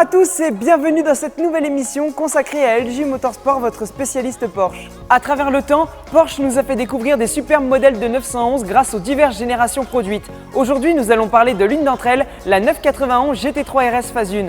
à tous et bienvenue dans cette nouvelle émission consacrée à LG Motorsport, votre spécialiste Porsche. À travers le temps, Porsche nous a fait découvrir des superbes modèles de 911 grâce aux diverses générations produites. Aujourd'hui, nous allons parler de l'une d'entre elles, la 991 GT3 RS Phase 1.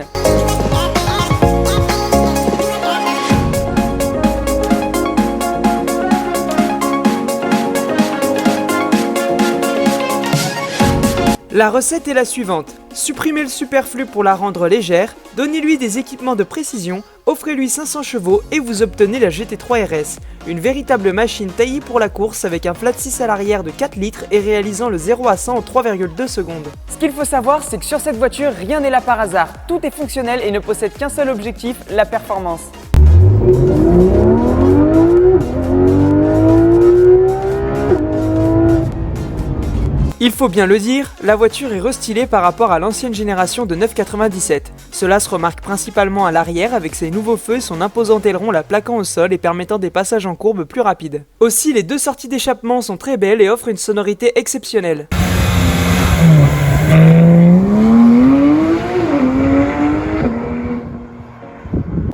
La recette est la suivante. Supprimez le superflu pour la rendre légère, donnez-lui des équipements de précision, offrez-lui 500 chevaux et vous obtenez la GT3 RS. Une véritable machine taillée pour la course avec un flat 6 à l'arrière de 4 litres et réalisant le 0 à 100 en 3,2 secondes. Ce qu'il faut savoir, c'est que sur cette voiture, rien n'est là par hasard. Tout est fonctionnel et ne possède qu'un seul objectif, la performance. Il faut bien le dire, la voiture est restylée par rapport à l'ancienne génération de 997. Cela se remarque principalement à l'arrière avec ses nouveaux feux et son imposant aileron la plaquant au sol et permettant des passages en courbe plus rapides. Aussi, les deux sorties d'échappement sont très belles et offrent une sonorité exceptionnelle.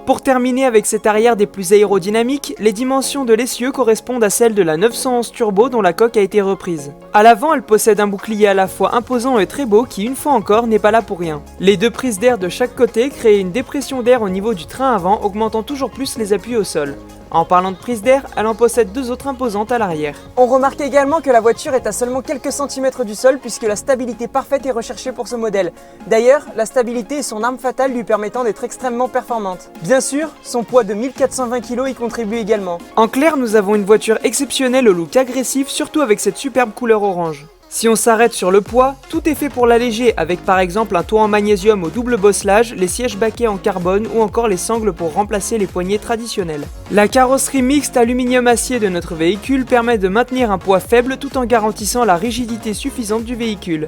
Pour terminer avec cet arrière des plus aérodynamiques, les dimensions de l'essieu correspondent à celles de la 911 Turbo dont la coque a été reprise. À l'avant, elle possède un bouclier à la fois imposant et très beau qui, une fois encore, n'est pas là pour rien. Les deux prises d'air de chaque côté créent une dépression d'air au niveau du train avant, augmentant toujours plus les appuis au sol. En parlant de prise d'air, elle en possède deux autres imposantes à l'arrière. On remarque également que la voiture est à seulement quelques centimètres du sol puisque la stabilité parfaite est recherchée pour ce modèle. D'ailleurs, la stabilité est son arme fatale lui permettant d'être extrêmement performante. Bien sûr, son poids de 1420 kg y contribue également. En clair, nous avons une voiture exceptionnelle au look agressif, surtout avec cette superbe couleur orange. Si on s'arrête sur le poids, tout est fait pour l'alléger avec par exemple un toit en magnésium au double bosselage, les sièges baquets en carbone ou encore les sangles pour remplacer les poignées traditionnelles. La carrosserie mixte aluminium-acier de notre véhicule permet de maintenir un poids faible tout en garantissant la rigidité suffisante du véhicule.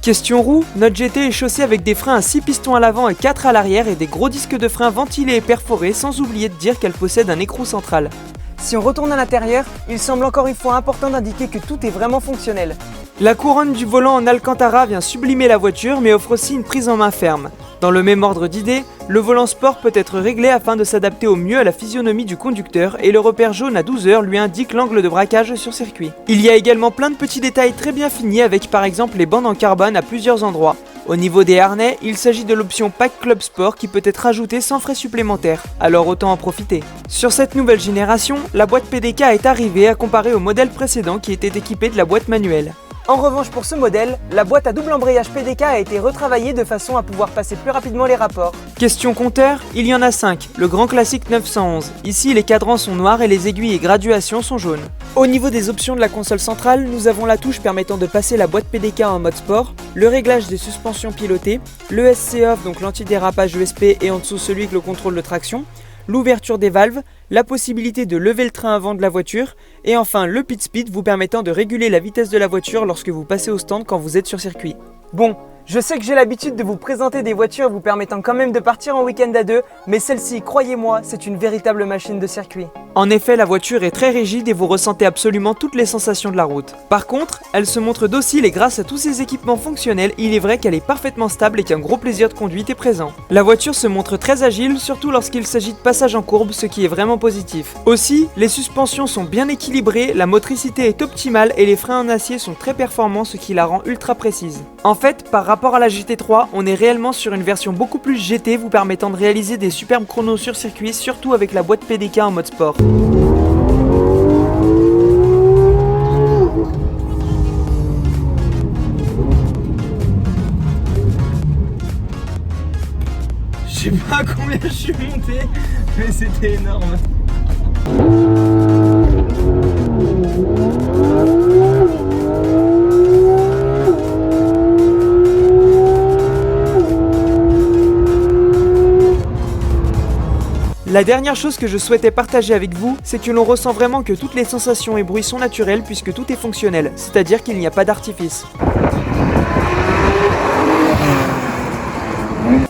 Question roue, notre GT est chaussée avec des freins à 6 pistons à l'avant et 4 à l'arrière et des gros disques de frein ventilés et perforés sans oublier de dire qu'elle possède un écrou central. Si on retourne à l'intérieur, il semble encore une fois important d'indiquer que tout est vraiment fonctionnel. La couronne du volant en Alcantara vient sublimer la voiture mais offre aussi une prise en main ferme. Dans le même ordre d'idées, le volant sport peut être réglé afin de s'adapter au mieux à la physionomie du conducteur et le repère jaune à 12 heures lui indique l'angle de braquage sur circuit. Il y a également plein de petits détails très bien finis avec par exemple les bandes en carbone à plusieurs endroits. Au niveau des harnais, il s'agit de l'option Pack Club Sport qui peut être ajoutée sans frais supplémentaires, alors autant en profiter. Sur cette nouvelle génération, la boîte PDK est arrivée à comparer au modèle précédent qui était équipé de la boîte manuelle. En revanche pour ce modèle, la boîte à double embrayage PDK a été retravaillée de façon à pouvoir passer plus rapidement les rapports. Question compteur, il y en a 5, le grand classique 911. Ici les cadrans sont noirs et les aiguilles et graduations sont jaunes. Au niveau des options de la console centrale, nous avons la touche permettant de passer la boîte PDK en mode sport, le réglage des suspensions pilotées, le SC off donc l'antidérapage ESP et en dessous celui avec le contrôle de traction, l'ouverture des valves, la possibilité de lever le train avant de la voiture, et enfin le pit speed vous permettant de réguler la vitesse de la voiture lorsque vous passez au stand quand vous êtes sur circuit. Bon, je sais que j'ai l'habitude de vous présenter des voitures vous permettant quand même de partir en week-end à deux, mais celle-ci, croyez-moi, c'est une véritable machine de circuit. En effet, la voiture est très rigide et vous ressentez absolument toutes les sensations de la route. Par contre, elle se montre docile et grâce à tous ses équipements fonctionnels, il est vrai qu'elle est parfaitement stable et qu'un gros plaisir de conduite est présent. La voiture se montre très agile, surtout lorsqu'il s'agit de passage en courbe, ce qui est vraiment positif. Aussi, les suspensions sont bien équilibrées, la motricité est optimale et les freins en acier sont très performants, ce qui la rend ultra précise. En fait, par rapport à la GT3, on est réellement sur une version beaucoup plus GT vous permettant de réaliser des superbes chronos sur circuit, surtout avec la boîte PDK en mode sport. Je sais pas à combien je suis monté, mais c'était énorme. La dernière chose que je souhaitais partager avec vous, c'est que l'on ressent vraiment que toutes les sensations et bruits sont naturels puisque tout est fonctionnel, c'est-à-dire qu'il n'y a pas d'artifice.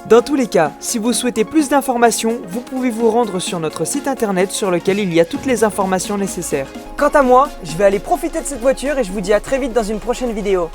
Dans tous les cas, si vous souhaitez plus d'informations, vous pouvez vous rendre sur notre site internet sur lequel il y a toutes les informations nécessaires. Quant à moi, je vais aller profiter de cette voiture et je vous dis à très vite dans une prochaine vidéo.